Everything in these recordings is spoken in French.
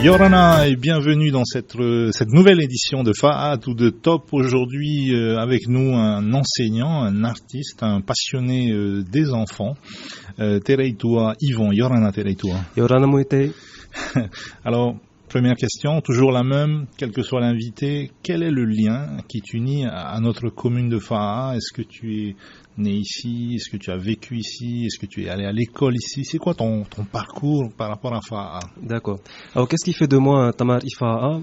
Yorana et bienvenue dans cette nouvelle édition de Fa'at ou de Top. Aujourd'hui avec nous un enseignant, un artiste, un passionné des enfants, Tereitua Yvon. Yorana Tereitua. Yorana Moete. Alors, première question, toujours la même, quel que soit l'invité, quel est le lien qui t'unit à notre commune de Fa'a? Est-ce que tu es né ici? Est-ce que tu as vécu ici? Est-ce que tu es allé à l'école ici? C'est quoi ton parcours par rapport à Fa'a? D'accord. Alors, qu'est-ce qui fait de moi un Tamar Ifa'a?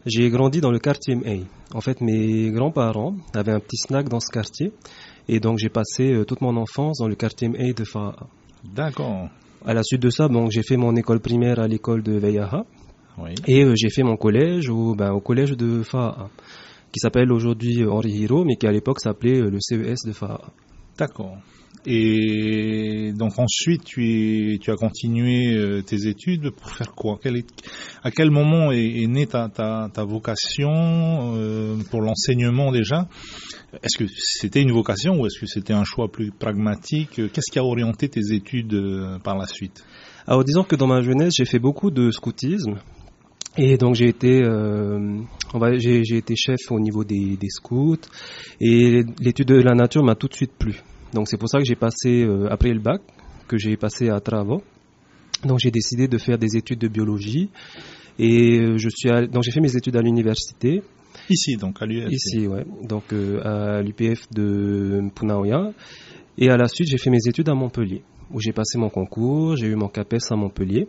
J'ai grandi dans le quartier M'Ay. En fait, mes grands-parents avaient un petit snack dans ce quartier. Et donc, j'ai passé toute mon enfance dans le quartier M'Ay de Fa'a. D'accord. À la suite de ça, donc, j'ai fait mon école primaire à l'école de Veyaha. Oui. Et j'ai fait mon collège au collège de Fa'a, qui s'appelle aujourd'hui Henri Hiro, mais qui à l'époque s'appelait le CES de Fa'a. D'accord. Et donc ensuite, tu as continué tes études pour faire quoi? À quel moment est née ta vocation pour l'enseignement déjà? Est-ce que c'était une vocation ou est-ce que c'était un choix plus pragmatique? Qu'est-ce qui a orienté tes études par la suite? Alors disons que dans ma jeunesse, j'ai fait beaucoup de scoutisme. Et donc j'ai été chef au niveau des scouts et l'étude de la nature m'a tout de suite plu. Donc c'est pour ça que j'ai passé après le bac que j'ai passé à Travo. Donc j'ai décidé de faire des études de biologie et donc j'ai fait mes études à l'université. Ici donc à l'UPF. Ici ouais. Donc à l'UPF de Punaoya et à la suite j'ai fait mes études à Montpellier où j'ai passé mon concours, j'ai eu mon CAPES à Montpellier.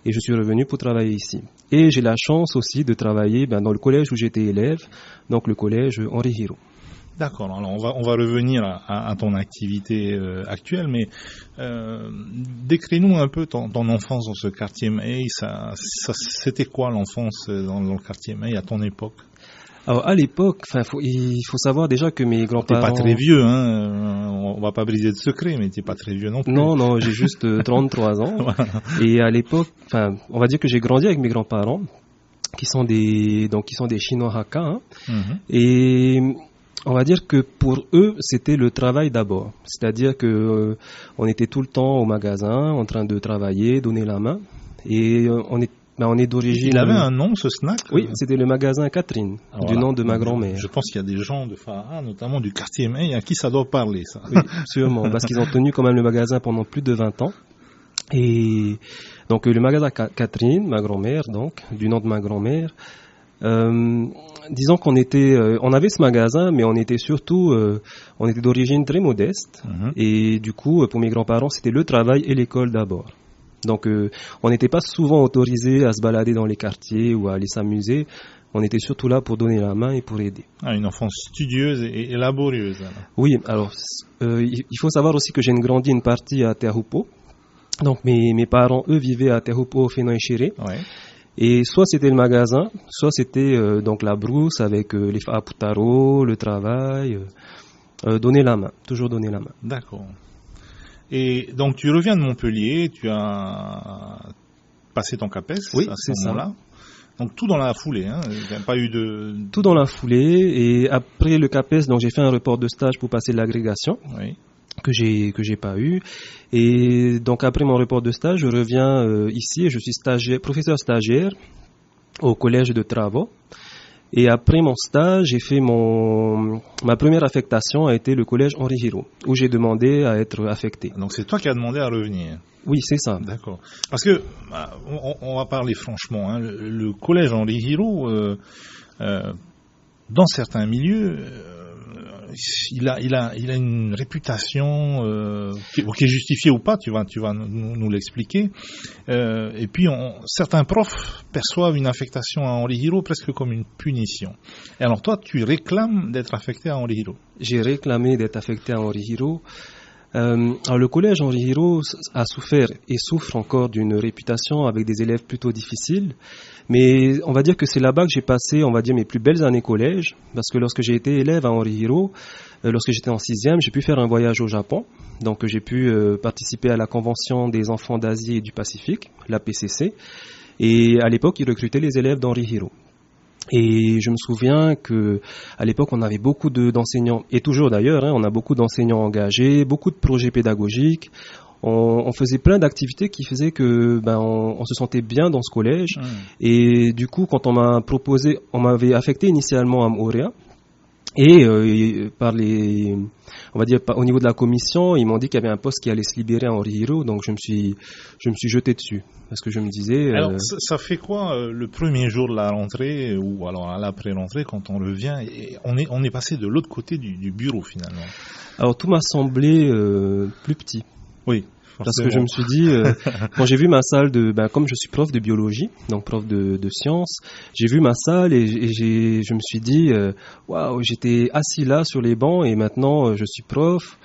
Et je suis revenu pour travailler ici. Et j'ai la chance aussi de travailler dans le collège où j'étais élève, donc le collège Henri Hiro. D'accord, alors on va revenir à ton activité actuelle, mais décris-nous un peu ton enfance dans ce quartier M'Ay. C'était quoi l'enfance dans le quartier M'Ay à ton époque? Alors à l'époque, il faut savoir déjà que mes grands-parents... T'es pas très vieux, hein, on va pas briser de secret, mais t'es pas très vieux non plus. Non, j'ai juste 33 ans. Voilà. Et à l'époque, on va dire que j'ai grandi avec mes grands-parents, qui sont des Chinois Hakka. Hein. Mm-hmm. Et on va dire que pour eux, c'était le travail d'abord. C'est-à-dire que on était tout le temps au magasin, en train de travailler, donner la main. Et on est d'origine... Il avait un nom, ce snack? Oui, c'était le magasin Catherine, du nom de ma grand-mère. Je pense qu'il y a des gens de Fa'a, notamment du quartier M'Ay, à qui ça doit parler, ça. Oui, sûrement, parce qu'ils ont tenu quand même le magasin pendant plus de 20 ans. Et donc le magasin Catherine, ma grand-mère, donc, du nom de ma grand-mère, disons qu'on avait ce magasin, mais on était d'origine très modeste. Mm-hmm. Et du coup, pour mes grands-parents, c'était le travail et l'école d'abord. Donc, on n'était pas souvent autorisé à se balader dans les quartiers ou à aller s'amuser. On était surtout là pour donner la main et pour aider. Ah, une enfance studieuse et laborieuse. Alors. Oui, alors, il faut savoir aussi que j'ai grandi une partie à Teahupo. Donc, mes parents, eux, vivaient à Teahupo, Fenoy-Chiré. Ouais. Et soit c'était le magasin, soit c'était donc la brousse avec les fa'aputaro, le travail, donner la main, toujours donner la main. D'accord. Et donc tu reviens de Montpellier, tu as passé ton CAPES à ce moment-là. Donc tout dans la foulée, hein. Il n'y a pas eu de... Tout dans la foulée, et après le CAPES, donc j'ai fait un report de stage pour passer l'agrégation, oui. que j'ai pas eu. Et donc après mon report de stage, je reviens ici et je suis professeur stagiaire au collège de Travo. Et après mon stage, j'ai fait ma première affectation a été le collège Henri Hiro, où j'ai demandé à être affecté. Donc c'est toi qui as demandé à revenir? Oui, c'est ça. D'accord. Parce que, on va parler franchement, hein, le collège Henri Hiro, dans certains milieux, il a une réputation qui est justifiée ou pas, tu vas nous l'expliquer. Et puis certains profs perçoivent une affectation à Henri Hiro presque comme une punition. Et alors toi, tu réclames d'être affecté à Henri Hiro? J'ai réclamé d'être affecté à Henri Hiro. Alors le collège Henri Hiro a souffert et souffre encore d'une réputation avec des élèves plutôt difficiles. Mais on va dire que c'est là-bas que j'ai passé, on va dire, mes plus belles années collège, parce que lorsque j'ai été élève à Henri Hiro, lorsque j'étais en 6e, j'ai pu faire un voyage au Japon. Donc j'ai pu participer à la Convention des enfants d'Asie et du Pacifique, la PCC. Et à l'époque, ils recrutaient les élèves d'Henri Hiro. Et je me souviens que à l'époque, on avait beaucoup d'enseignants, et toujours d'ailleurs, on a beaucoup d'enseignants engagés, beaucoup de projets pédagogiques. on faisait plein d'activités qui faisaient que on se sentait bien dans ce collège. Et du coup, quand on m'avait affecté initialement à Moorea. Et on va dire au niveau de la commission, ils m'ont dit qu'il y avait un poste qui allait se libérer à Henri Hiro, donc je me suis jeté dessus parce que je me disais. Alors ça fait quoi le premier jour de la rentrée ou alors à l'après-rentrée quand on revient et on est passé de l'autre côté du bureau finalement. Alors tout m'a semblé plus petit. Oui. Parce que je me suis dit, quand j'ai vu ma salle comme je suis prof de biologie, donc prof de sciences, j'ai vu ma salle et je me suis dit, waouh, j'étais assis là sur les bancs et maintenant je suis prof.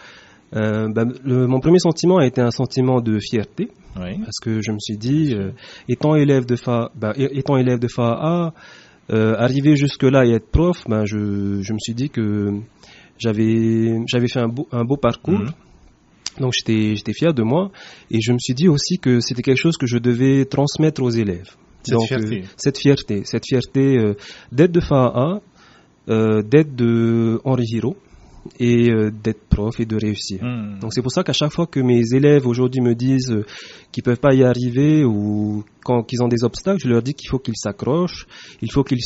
Mon premier sentiment a été un sentiment de fierté, oui. Parce que je me suis dit, étant élève de FAA, arriver jusque là et être prof, je me suis dit que j'avais fait un beau parcours. Donc j'étais fier de moi et je me suis dit aussi que c'était quelque chose que je devais transmettre aux élèves. Cette fierté d'être de FAA, d'être de Henri Hiro et d'être prof et de réussir. Donc c'est pour ça qu'à chaque fois que mes élèves aujourd'hui me disent qu'ils peuvent pas y arriver ou qu'ils ont des obstacles, je leur dis qu'il faut qu'ils s'accrochent, il faut qu'ils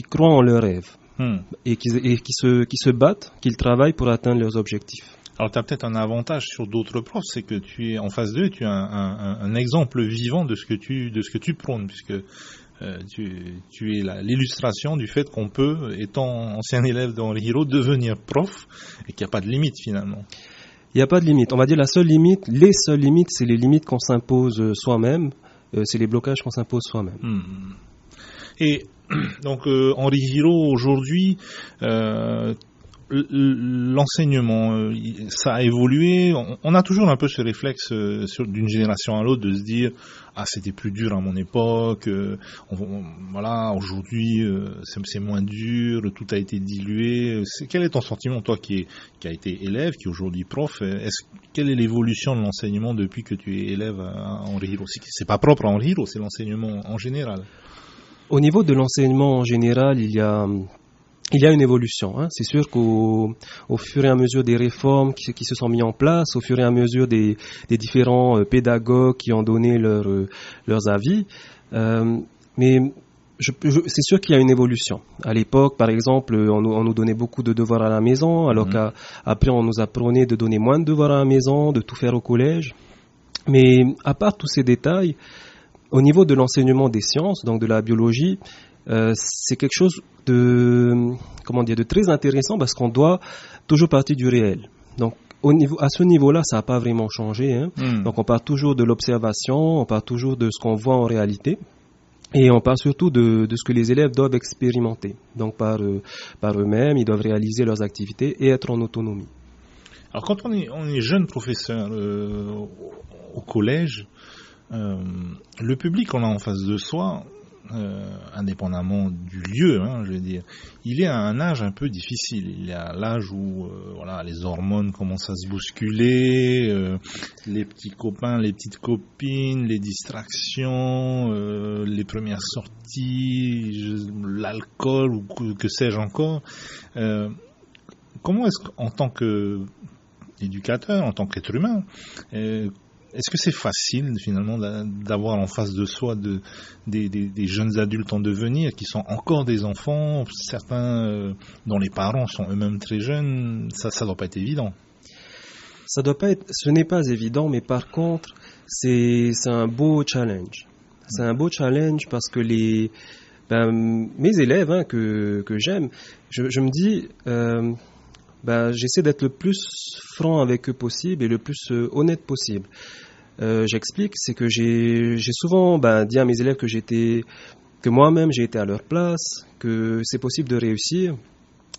croient en leurs rêves. Et qui se battent, qu'ils travaillent pour atteindre leurs objectifs. Alors tu as peut-être un avantage sur d'autres profs, c'est que tu es en face d'eux, tu as un exemple vivant de ce que tu prônes, puisque tu es l'illustration du fait qu'on peut, étant ancien élève d'Henri Hiro, devenir prof et qu'il n'y a pas de limite finalement. Il n'y a pas de limite. On va dire les seules limites, c'est les limites qu'on s'impose soi-même, c'est les blocages qu'on s'impose soi-même. Et donc Henri Hiro aujourd'hui, l'enseignement, ça a évolué. On a toujours un peu ce réflexe d'une génération à l'autre de se dire c'était plus dur à mon époque. Voilà, aujourd'hui c'est moins dur, tout a été dilué. Quel est ton sentiment, toi qui a été élève, qui est aujourd'hui prof? Quelle est l'évolution de l'enseignement depuis que tu es élève à Henri Hiro? C'est pas propre à Henri Hiro, c'est l'enseignement en général. Au niveau de l'enseignement en général, il y a une évolution. C'est sûr qu'au fur et à mesure des réformes qui se sont mises en place, au fur et à mesure des différents pédagogues qui ont donné leurs avis, mais c'est sûr qu'il y a une évolution. À l'époque, par exemple, on nous donnait beaucoup de devoirs à la maison, alors qu'après on nous apprenait de donner moins de devoirs à la maison, de tout faire au collège. Mais à part tous ces détails, au niveau de l'enseignement des sciences, donc de la biologie, c'est quelque chose de très intéressant parce qu'on doit toujours partir du réel. Donc à ce niveau-là, ça n'a pas vraiment changé. Donc on part toujours de l'observation, on part toujours de ce qu'on voit en réalité. Et on parle surtout de ce que les élèves doivent expérimenter. Donc par eux-mêmes, ils doivent réaliser leurs activités et être en autonomie. Alors quand on est jeune professeur au collège, le public qu'on a en face de soi, indépendamment du lieu, je veux dire, il est à un âge un peu difficile. Il est à l'âge où les hormones commencent à se bousculer, les petits copains, les petites copines, les distractions, les premières sorties, l'alcool ou que sais-je encore. Comment est-ce qu'en tant qu'éducateur, en tant qu'être humain, est-ce que c'est facile finalement d'avoir en face de soi des jeunes adultes en devenir qui sont encore des enfants, certains dont les parents sont eux-mêmes très jeunes? Ça doit pas être évident. Ce n'est pas évident, mais par contre, c'est un beau challenge. C'est un beau challenge parce que mes élèves que j'aime, je me dis, j'essaie d'être le plus franc avec eux possible et le plus honnête possible. J'explique, c'est que j'ai souvent dit à mes élèves que moi-même j'ai été à leur place, que c'est possible de réussir,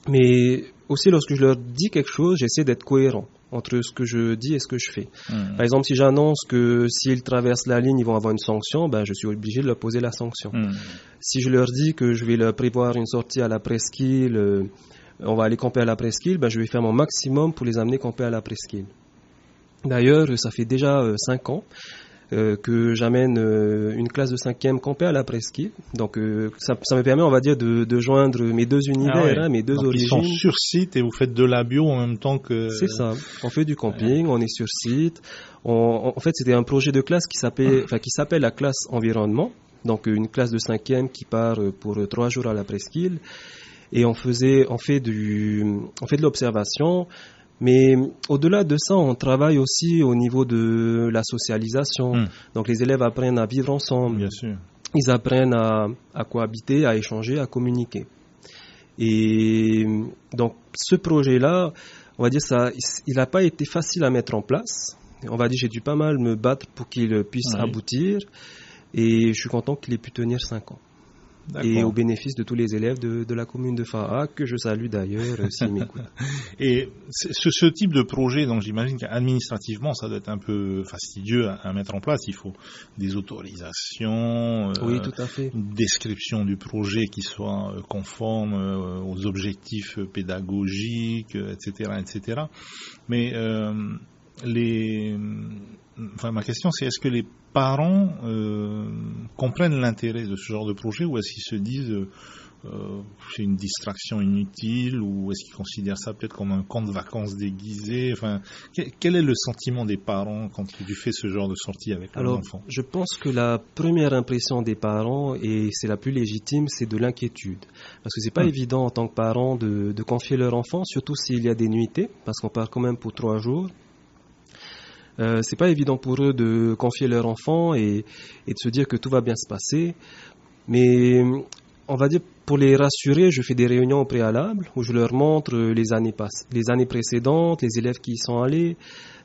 mais aussi lorsque je leur dis quelque chose, j'essaie d'être cohérent entre ce que je dis et ce que je fais. Par exemple, si j'annonce que s'ils traversent la ligne, ils vont avoir une sanction, je suis obligé de leur poser la sanction. Si je leur dis que je vais leur prévoir une sortie à la presqu'île, on va aller camper à la presqu'île, je vais faire mon maximum pour les amener camper à la presqu'île. D'ailleurs, ça fait déjà 5 ans que j'amène une classe de 5e campée à la presqu'île. Donc ça me permet, on va dire, de joindre mes deux univers, mes deux origines. Ils sont sur site et vous faites de la bio en même temps que... C'est ça. On fait du camping, on est sur site. En fait, c'était un projet de classe qui s'appelle la classe environnement. Donc une classe de 5e qui part pour 3 jours à la presqu'île. Et on fait de l'observation. Mais au-delà de ça, on travaille aussi au niveau de la socialisation. Donc les élèves apprennent à vivre ensemble. Bien sûr. Ils apprennent à cohabiter, à échanger, à communiquer. Et donc ce projet-là, on va dire ça, il n'a pas été facile à mettre en place. On va dire j'ai dû pas mal me battre pour qu'il puisse aboutir. Et je suis content qu'il ait pu tenir 5 ans. D'accord. Et au bénéfice de tous les élèves de la commune de Faha, que je salue d'ailleurs s'ils m'écoutent. Et ce type de projet, donc j'imagine qu'administrativement, ça doit être un peu fastidieux à mettre en place. Il faut des autorisations, oui, tout à fait. Une description du projet qui soit conforme aux objectifs pédagogiques, etc., etc. Mais ma question, c'est est-ce que les parents comprennent l'intérêt de ce genre de projet ou est-ce qu'ils se disent c'est une distraction inutile ou est-ce qu'ils considèrent ça peut-être comme un camp de vacances déguisé? Enfin, quel est le sentiment des parents quand tu fais ce genre de sortie avec leurs enfants? Je pense que la première impression des parents, et c'est la plus légitime, c'est de l'inquiétude. Parce que c'est pas évident en tant que parent de confier leur enfant, surtout s'il y a des nuitées, parce qu'on part quand même pour 3 jours. C'est pas évident pour eux de confier leur enfant et de se dire que tout va bien se passer. Mais on va dire pour les rassurer, je fais des réunions au préalable où je leur montre les années précédentes, les élèves qui y sont allés,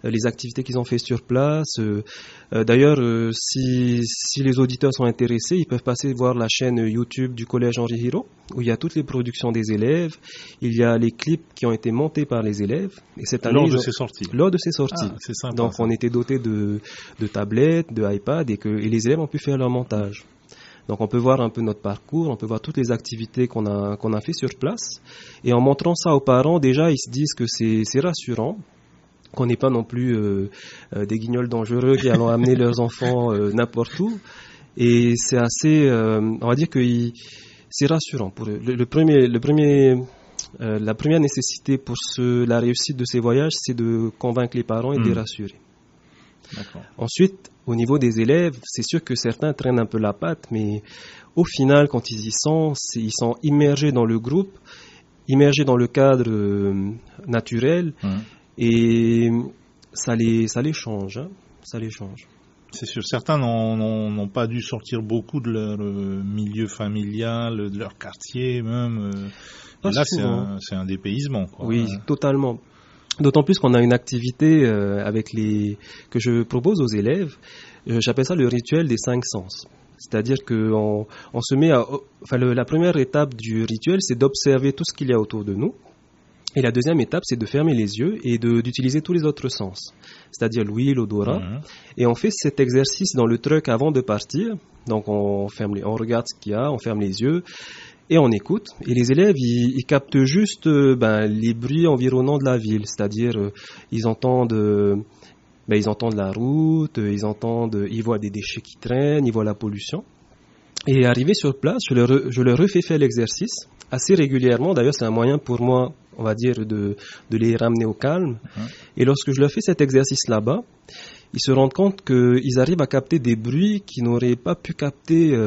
les activités qu'ils ont fait sur place. D'ailleurs, si les auditeurs sont intéressés, ils peuvent passer voir la chaîne YouTube du Collège Henri Hiro, où il y a toutes les productions des élèves, il y a les clips qui ont été montés par les élèves. Et cette année, lors de ces sorties. Ah, c'est sympa, donc ça. on était dotés de tablettes, de iPad, et les élèves ont pu faire leur montage. Donc on peut voir un peu notre parcours, on peut voir toutes les activités qu'on a fait sur place. Et en montrant ça aux parents, déjà ils se disent que c'est rassurant, qu'on n'est pas non plus des guignols dangereux qui allons amener leurs enfants n'importe où. Et c'est assez, on va dire que c'est rassurant pour eux. La première nécessité pour la réussite de ces voyages, c'est de convaincre les parents et de les rassurer. D'accord. Ensuite, au niveau des élèves, c'est sûr que certains traînent un peu la patte, mais au final, quand ils y sont, ils sont immergés dans le groupe, immergés dans le cadre naturel, et ça les change. Ça les change. C'est sûr, certains n'ont pas dû sortir beaucoup de leur milieu familial, de leur quartier même. Là, c'est un dépaysement, quoi. Oui, totalement. D'autant plus qu'on a une activité que je propose aux élèves. J'appelle ça le rituel des 5 sens. C'est-à-dire qu'on se met la première étape du rituel, c'est d'observer tout ce qu'il y a autour de nous. Et la deuxième étape, c'est de fermer les yeux et d'utiliser tous les autres sens. C'est-à-dire l'ouïe, l'odorat. Et on fait cet exercice dans le truck avant de partir. Donc on regarde ce qu'il y a, on ferme les yeux. Et on écoute, et les élèves, ils captent juste les bruits environnants de la ville, c'est-à-dire ils entendent la route, ils voient des déchets qui traînent, ils voient la pollution. Et arrivé sur place, je leur refais faire l'exercice assez régulièrement. D'ailleurs, c'est un moyen pour moi, on va dire, de les ramener au calme. Et lorsque je leur fais cet exercice là-bas, ils se rendent compte qu'ils arrivent à capter des bruits qu'ils n'auraient pas pu capter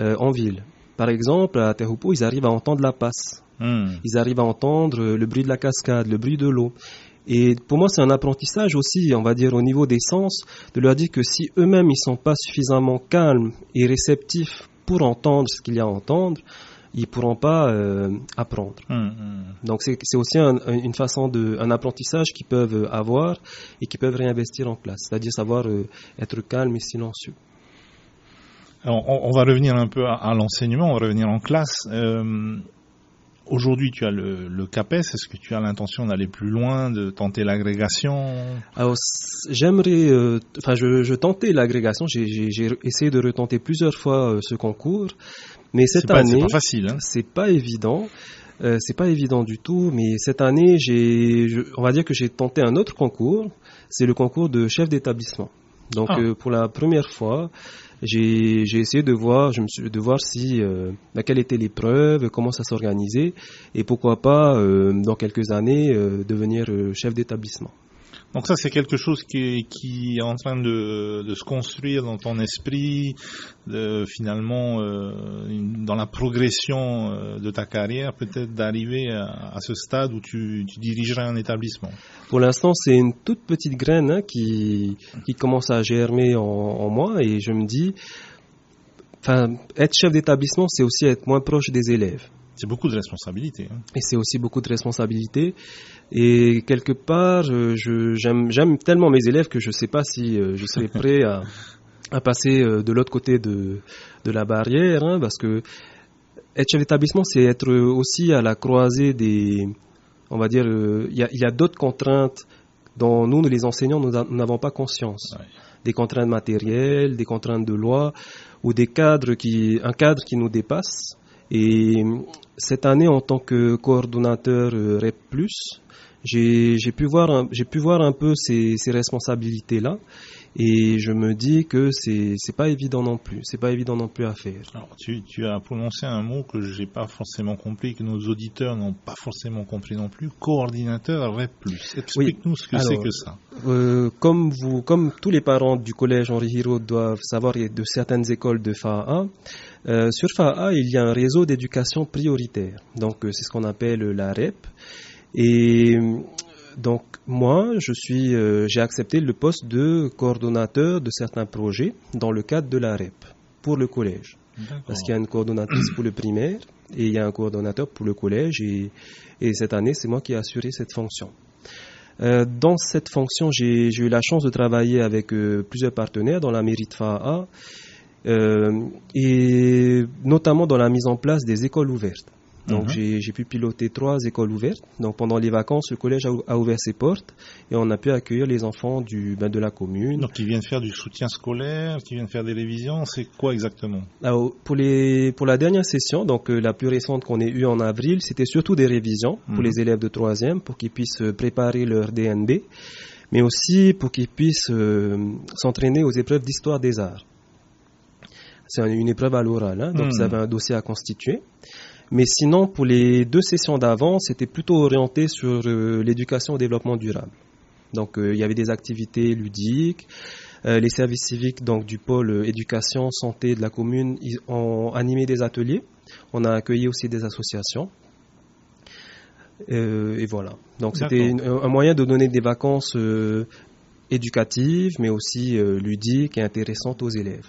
en ville. Par exemple, à Tehupo, ils arrivent à entendre la passe. Ils arrivent à entendre le bruit de la cascade, le bruit de l'eau. Et pour moi, c'est un apprentissage aussi, on va dire, au niveau des sens, de leur dire que si eux-mêmes, ils ne sont pas suffisamment calmes et réceptifs pour entendre ce qu'il y a à entendre, ils ne pourront pas apprendre. Donc, c'est aussi une façon un apprentissage qu'ils peuvent avoir et qu'ils peuvent réinvestir en classe, c'est-à-dire savoir être calme et silencieux. Alors, on va revenir un peu à l'enseignement, on va revenir en classe. Aujourd'hui, tu as le CAPES. Est-ce que tu as l'intention d'aller plus loin, de tenter l'agrégation? Alors, je tentais l'agrégation. J'ai essayé de retenter plusieurs fois ce concours, mais cette année, c'est pas facile. C'est pas évident. C'est pas évident du tout. Mais cette année, on va dire que j'ai tenté un autre concours. C'est le concours de chef d'établissement. Donc pour la première fois, j'ai essayé de voir si quelle était l'épreuve, comment ça s'organisait, et pourquoi pas dans quelques années devenir chef d'établissement. Donc ça, c'est quelque chose qui est en train de se construire dans ton esprit, finalement, dans la progression de ta carrière, peut-être d'arriver à ce stade où tu dirigerais un établissement. Pour l'instant, c'est une toute petite graine qui commence à germer en moi, et je me dis, être chef d'établissement, c'est aussi être moins proche des élèves. C'est beaucoup de responsabilités. Et c'est aussi beaucoup de responsabilités. Et quelque part, j'aime tellement mes élèves que je ne sais pas si je serais prêt à passer de l'autre côté de la barrière, parce que être chef d'établissement, c'est être aussi à la croisée des... On va dire, il y a d'autres contraintes dont nous, les enseignants, nous n'avons pas conscience. Ouais. Des contraintes matérielles, des contraintes de loi, ou un cadre qui nous dépasse. Et cette année, en tant que coordonnateur REP+, j'ai pu voir un peu ces responsabilités-là, et je me dis que c'est pas évident non plus. C'est pas évident non plus à faire. Alors, tu as prononcé un mot que j'ai pas forcément compris, que nos auditeurs n'ont pas forcément compris non plus. Coordinateur REP+. Explique-nous ce que c'est que ça. Comme tous les parents du collège Henri Hiro doivent savoir, il y a de certaines écoles de FAA. Sur FAA, il y a un réseau d'éducation prioritaire. Donc, c'est ce qu'on appelle la REP. Et donc, moi, j'ai accepté le poste de coordonnateur de certains projets dans le cadre de la REP pour le collège. D'accord. Parce qu'il y a une coordonnatrice pour le primaire et il y a un coordonnateur pour le collège. Et cette année, c'est moi qui ai assuré cette fonction. Dans cette fonction, j'ai eu la chance de travailler avec plusieurs partenaires dans la mairie de FAA. Et notamment dans la mise en place des écoles ouvertes. Donc j'ai pu piloter 3 écoles ouvertes. Donc pendant les vacances, le collège a ouvert ses portes et on a pu accueillir les enfants de la commune. Donc ils viennent faire du soutien scolaire, qui viennent faire des révisions, c'est quoi exactement? Alors, pour la dernière session, donc la plus récente qu'on ait eue en avril, c'était surtout des révisions pour les élèves de 3e, pour qu'ils puissent préparer leur DNB, mais aussi pour qu'ils puissent s'entraîner aux épreuves d'histoire des arts. C'est une épreuve à l'oral, donc ça avait un dossier à constituer. Mais sinon, pour les 2 sessions d'avant, c'était plutôt orienté sur l'éducation au développement durable. Donc, il y avait des activités ludiques. Les services civiques donc, du pôle éducation, santé de la commune, ils ont animé des ateliers. On a accueilli aussi des associations. Et voilà. Donc, c'était un moyen de donner des vacances éducatives, mais aussi ludiques et intéressantes aux élèves.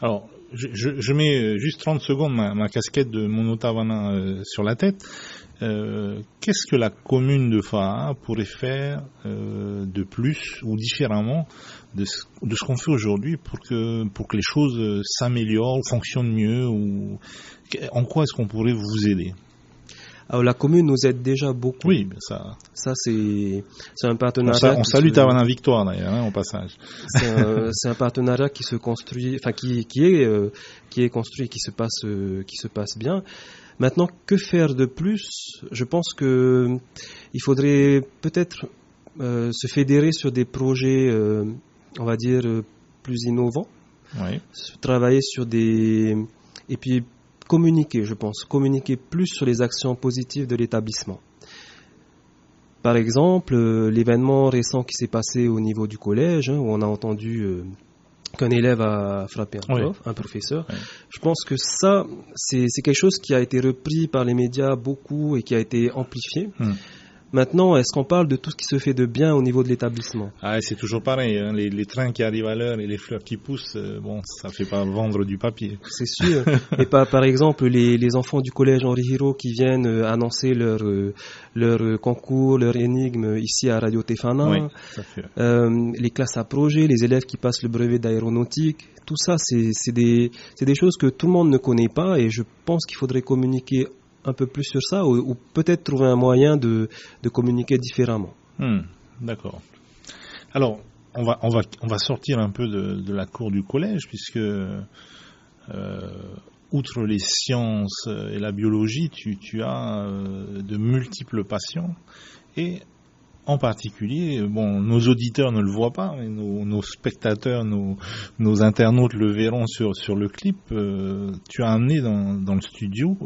Alors, je mets juste 30 secondes ma casquette de Monotavana sur la tête. Qu'est-ce que la commune de FAA pourrait faire de plus ou différemment de ce qu'on fait aujourd'hui pour que les choses s'améliorent, fonctionnent mieux, ou en quoi est-ce qu'on pourrait vous aider? Alors la commune nous aide déjà beaucoup. Oui, mais ça c'est un partenariat. On salue Tavana Victoire d'ailleurs, au passage. C'est un partenariat qui se construit, enfin qui est construit, qui se passe bien. Maintenant, que faire de plus? Je pense que il faudrait peut-être se fédérer sur des projets, on va dire plus innovants. Oui. Travailler sur et puis communiquer plus sur les actions positives de l'établissement. Par exemple, l'événement récent qui s'est passé au niveau du collège, où on a entendu qu'un élève a frappé un professeur. Oui. Je pense que ça, c'est quelque chose qui a été repris par les médias beaucoup et qui a été amplifié. Maintenant, est-ce qu'on parle de tout ce qui se fait de bien au niveau de l'établissement? C'est toujours pareil, les trains qui arrivent à l'heure et les fleurs qui poussent, ça fait pas vendre du papier. C'est sûr. Et par exemple, les enfants du collège Henri Hiro qui viennent annoncer leur concours, leur énigme ici à Radio Tefana. Oui, ça fait. Les classes à projet, les élèves qui passent le brevet d'aéronautique. Tout ça, c'est des choses que tout le monde ne connaît pas et je pense qu'il faudrait communiquer un peu plus sur ça ou peut-être trouver un moyen de communiquer différemment. D'accord. Alors, on va sortir un peu de la cour du collège puisque outre les sciences et la biologie, tu as de multiples passions et en particulier, bon, nos auditeurs ne le voient pas, mais nos spectateurs, nos internautes le verront sur le clip. Tu as amené dans le studio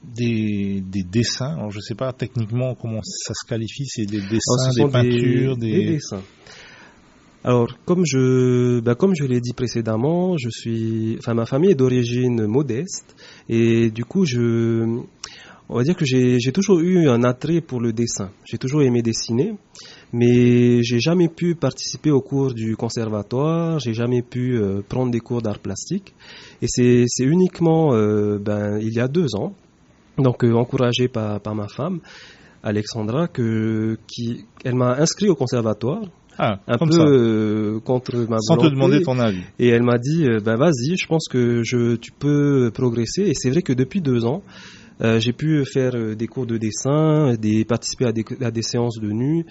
des dessins. Alors je sais pas techniquement comment ça se qualifie, c'est des dessins, des peintures, des dessins. Alors comme je l'ai dit précédemment, ma famille est d'origine modeste et du coup on va dire que j'ai toujours eu un attrait pour le dessin. J'ai toujours aimé dessiner, mais j'ai jamais pu participer aux cours du conservatoire, j'ai jamais pu prendre des cours d'art plastique. Et c'est uniquement il y a 2 ans, donc encouragé par ma femme, Alexandra, elle m'a inscrit au conservatoire. Un peu contre ma volonté. Sans te demander ton avis. Et elle m'a dit, vas-y, je pense que tu peux progresser. Et c'est vrai que depuis 2 ans, j'ai pu faire des cours de dessin, participer à des séances de nu,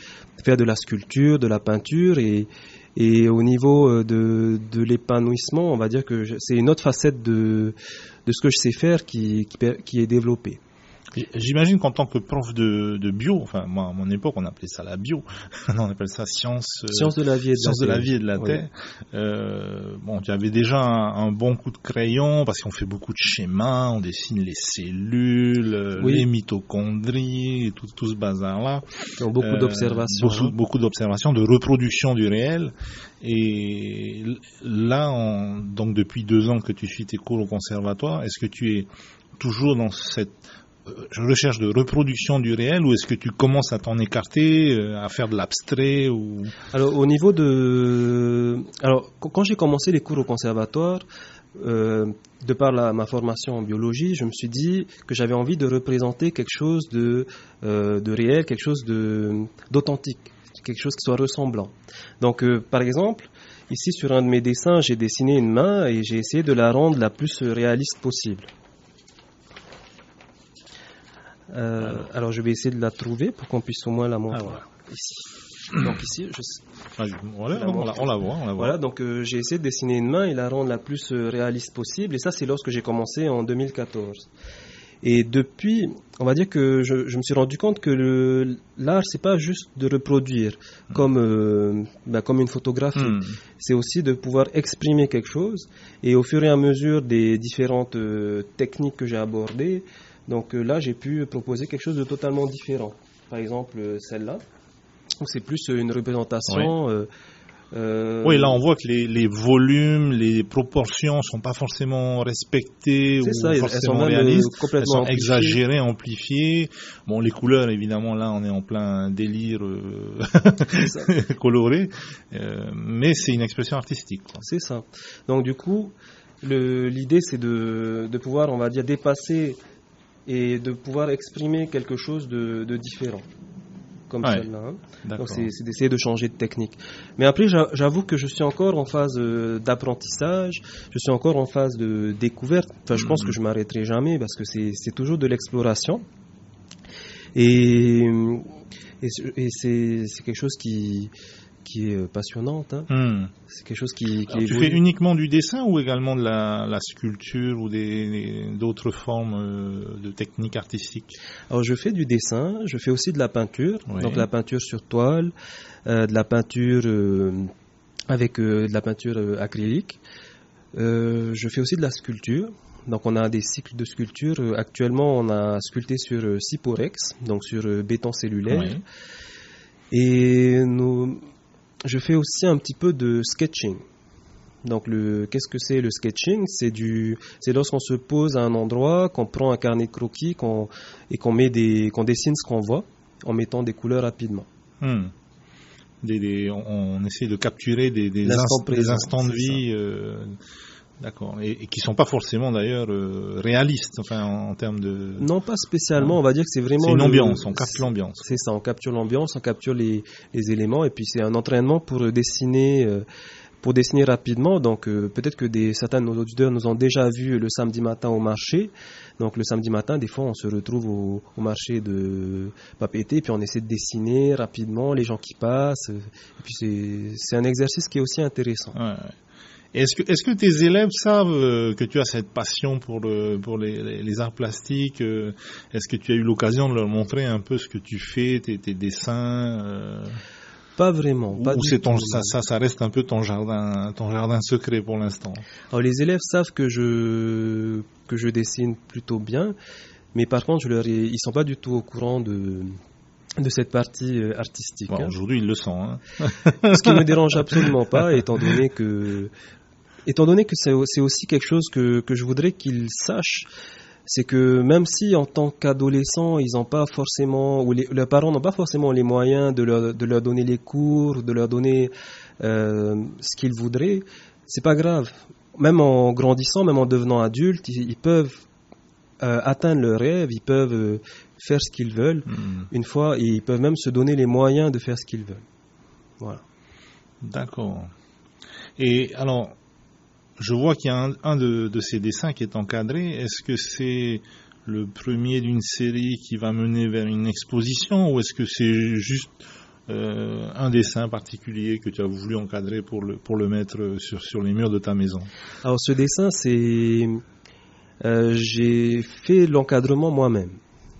faire de la sculpture, de la peinture et au niveau de l'épanouissement, on va dire que c'est une autre facette de ce que je sais faire qui est développée. J'imagine qu'en tant que prof de bio, enfin moi à mon époque on appelait ça la bio, on appelle ça sciences de la vie et de la terre. Bon, tu avais déjà un bon coup de crayon parce qu'on fait beaucoup de schémas, on dessine les cellules, les mitochondries, et tout ce bazar là. Donc beaucoup d'observations. Beaucoup d'observations, de reproduction du réel. Et là, donc depuis 2 ans que tu suis tes cours au conservatoire, est-ce que tu es toujours dans cette recherche de reproduction du réel ou est-ce que tu commences à t'en écarter, à faire de l'abstrait ou... Alors quand j'ai commencé les cours au conservatoire, de par ma formation en biologie, je me suis dit que j'avais envie de représenter quelque chose de réel, quelque chose d'authentique, quelque chose qui soit ressemblant. Donc par exemple, ici sur un de mes dessins, j'ai dessiné une main et j'ai essayé de la rendre la plus réaliste possible. Alors je vais essayer de la trouver pour qu'on puisse au moins la montrer ici. Donc ici, on la voit. Voilà, donc j'ai essayé de dessiner une main et la rendre la plus réaliste possible. Et ça, c'est lorsque j'ai commencé en 2014. Et depuis, on va dire que je me suis rendu compte que l'art, c'est pas juste de reproduire comme une photographie. C'est aussi de pouvoir exprimer quelque chose. Et au fur et à mesure des différentes techniques que j'ai abordées, donc là, j'ai pu proposer quelque chose de totalement différent. Par exemple, celle-là, où c'est plus une représentation. Oui, là, on voit que les volumes, les proportions sont pas forcément respectées ou forcément réalistes. Elles sont exagérées, amplifiées. Bon, les couleurs, évidemment, là, on est en plein délire coloré, mais c'est une expression artistique, quoi. C'est ça. Donc, du coup, l'idée, c'est de pouvoir, on va dire, dépasser et de pouvoir exprimer quelque chose de différent, comme celle-là. Donc c'est d'essayer de changer de technique. Mais après, j'avoue que je suis encore en phase d'apprentissage, je suis encore en phase de découverte. Enfin, je pense que je m'arrêterai jamais parce que c'est toujours de l'exploration. Et c'est quelque chose qui est passionnante. C'est quelque chose qui Alors, tu fais uniquement du dessin ou également de la sculpture ou d'autres formes de techniques artistiques? Alors je fais du dessin, je fais aussi de la peinture, donc la peinture sur toile, de la peinture avec de la peinture acrylique. Je fais aussi de la sculpture. Donc on a des cycles de sculpture. Actuellement on a sculpté sur Cyporex, donc sur béton cellulaire. Et je fais aussi un petit peu de sketching. Donc qu'est-ce que c'est le sketching? C'est lorsqu'on se pose à un endroit, qu'on prend un carnet de croquis et qu'on dessine ce qu'on voit en mettant des couleurs rapidement. On essaie de capturer des instants de vie. D'accord. Et qui sont pas forcément d'ailleurs réalistes, enfin en termes de. Non, pas spécialement. On va dire que c'est vraiment. C'est une ambiance. On capture l'ambiance. C'est ça. On capture l'ambiance, on capture les éléments, et puis c'est un entraînement pour dessiner rapidement. Donc peut-être que certains de nos auditeurs nous ont déjà vus le samedi matin au marché. Donc le samedi matin, des fois, on se retrouve au marché de Papeete, et puis on essaie de dessiner rapidement les gens qui passent. Et puis c'est un exercice qui est aussi intéressant. Ouais. Est-ce que tes élèves savent que tu as cette passion pour les arts plastiques? Est-ce que tu as eu l'occasion de leur montrer un peu ce que tu fais, tes dessins? Pas vraiment, pas Ou du c'est tout. ça reste un peu ton jardin secret pour l'instant? Alors, les élèves savent que je dessine plutôt bien, mais par contre, ils sont pas du tout au courant de cette partie artistique. Bon, aujourd'hui, ils le sont. Hein. Ce qui me dérange absolument pas, étant donné que c'est aussi quelque chose que je voudrais qu'ils sachent. C'est que même si en tant qu'adolescents, ils n'ont pas forcément, ou leurs parents n'ont pas forcément les moyens de leur donner les cours, de leur donner ce qu'ils voudraient, c'est pas grave. Même en grandissant, même en devenant adultes, ils peuvent atteindre leurs rêves, ils peuvent faire ce qu'ils veulent une fois, et ils peuvent même se donner les moyens de faire ce qu'ils veulent. Voilà. D'accord. Et alors, je vois qu'il y a un de ces dessins qui est encadré. Est-ce que c'est le premier d'une série qui va mener vers une exposition, ou est-ce que c'est juste un dessin particulier que tu as voulu encadrer pour le mettre sur les murs de ta maison? Alors, ce dessin, j'ai fait l'encadrement moi-même.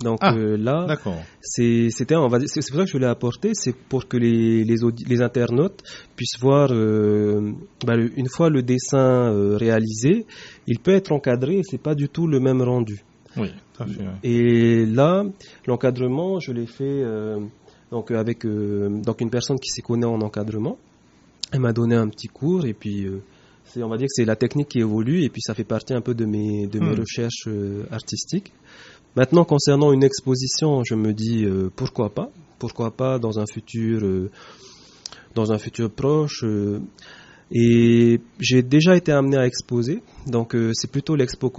Donc là, d'accord. c'est pour ça que je l'ai apporté, c'est pour que les internautes puissent voir une fois le dessin réalisé, il peut être encadré et c'est pas du tout le même rendu. Oui, tout à fait. Oui. Et là, l'encadrement, je l'ai fait avec une personne qui s'y connaît en encadrement. Elle m'a donné un petit cours et puis on va dire que c'est la technique qui évolue et puis ça fait partie un peu de mes recherches artistiques. Maintenant, concernant une exposition, je me dis pourquoi pas dans un futur proche. Et j'ai déjà été amené à exposer, donc c'est plutôt l'exposition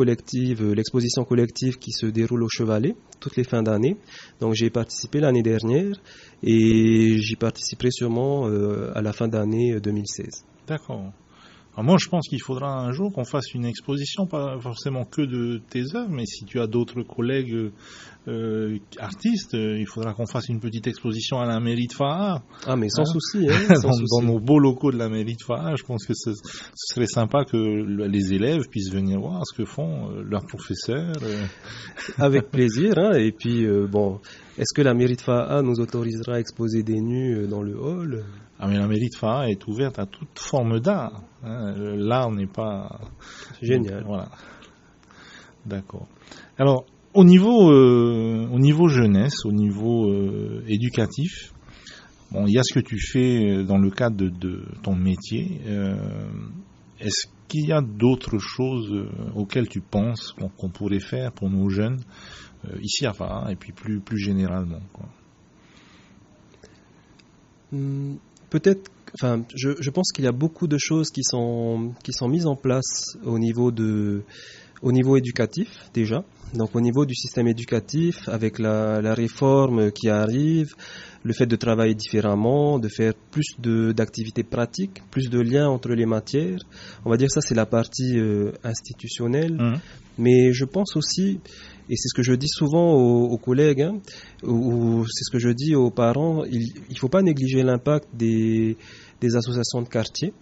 collective qui se déroule au Chevalet toutes les fins d'année. Donc j'ai participé l'année dernière et j'y participerai sûrement à la fin d'année 2016. D'accord. Alors moi, je pense qu'il faudra un jour qu'on fasse une exposition, pas forcément que de tes œuvres, mais si tu as d'autres collègues artistes, il faudra qu'on fasse une petite exposition à la mairie de Fahar. Ah, mais sans souci. Hein, dans nos beaux locaux de la mairie de Fahar, je pense que ce serait sympa que les élèves puissent venir voir ce que font leurs professeurs. Avec plaisir. Hein, et puis, est-ce que la mairie de Fahar nous autorisera à exposer des nus dans le hall ? Ah, mais la mairie de Fahar est ouverte à toute forme d'art. Hein. L'art n'est pas... Génial. Voilà. D'accord. Alors, au niveau jeunesse, au niveau éducatif, bon, il y a ce que tu fais dans le cadre de ton métier. Est-ce qu'il y a d'autres choses auxquelles tu penses qu'on pourrait faire pour nos jeunes ici à Fahar et puis plus généralement, quoi? Peut-être, je pense qu'il y a beaucoup de choses qui sont mises en place au niveau éducatif déjà. Donc au niveau du système éducatif, avec la réforme qui arrive, le fait de travailler différemment, de faire plus d'activités pratiques, plus de liens entre les matières. On va dire que ça c'est la partie institutionnelle. Mais je pense aussi, et c'est ce que je dis souvent aux collègues, hein, ou c'est ce que je dis aux parents, il ne faut pas négliger l'impact des associations de quartier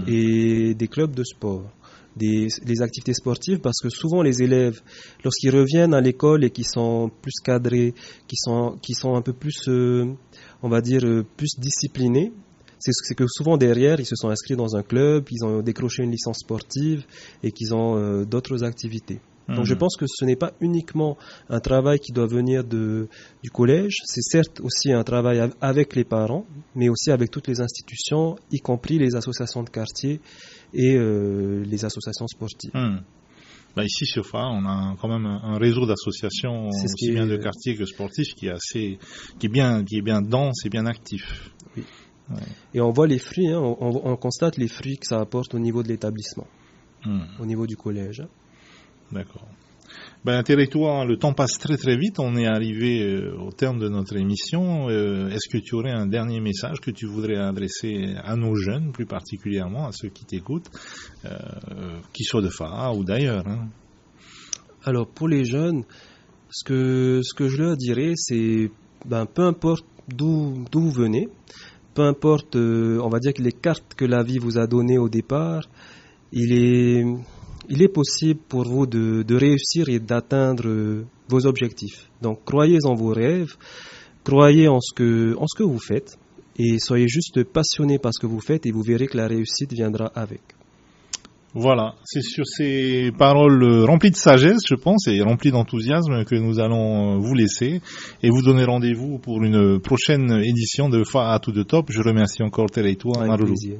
et des clubs de sport, des activités sportives, parce que souvent les élèves, lorsqu'ils reviennent à l'école et qui sont plus cadrés, qui sont un peu plus, on va dire, plus disciplinés, c'est que souvent derrière, ils se sont inscrits dans un club, ils ont décroché une licence sportive et qu'ils ont d'autres activités. Donc je pense que ce n'est pas uniquement un travail qui doit venir du collège, c'est certes aussi un travail avec les parents, mais aussi avec toutes les institutions, y compris les associations de quartier et les associations sportives. Bah ici sur Fahar, on a quand même un réseau d'associations aussi bien de quartier que sportif qui est bien dense et bien actif. Oui. Ouais. Et on voit les fruits, hein, on constate les fruits que ça apporte au niveau de l'établissement, au niveau du collège. D'accord. Ben, territoire, le temps passe très très vite. On est arrivé au terme de notre émission. Est-ce que tu aurais un dernier message que tu voudrais adresser à nos jeunes, plus particulièrement à ceux qui t'écoutent, qu'ils soient de Fahar ou d'ailleurs, hein? Alors pour les jeunes, ce que je leur dirais, c'est peu importe d'où vous venez, peu importe, on va dire que les cartes que la vie vous a données au départ, il est possible pour vous de réussir et d'atteindre vos objectifs. Donc, croyez en vos rêves, croyez en ce que vous faites et soyez juste passionné par ce que vous faites et vous verrez que la réussite viendra avec. Voilà, c'est sur ces paroles remplies de sagesse, je pense, et remplies d'enthousiasme que nous allons vous laisser et vous donner rendez-vous pour une prochaine édition de Fa à tout de top. Je remercie encore Tereitoa Marulu.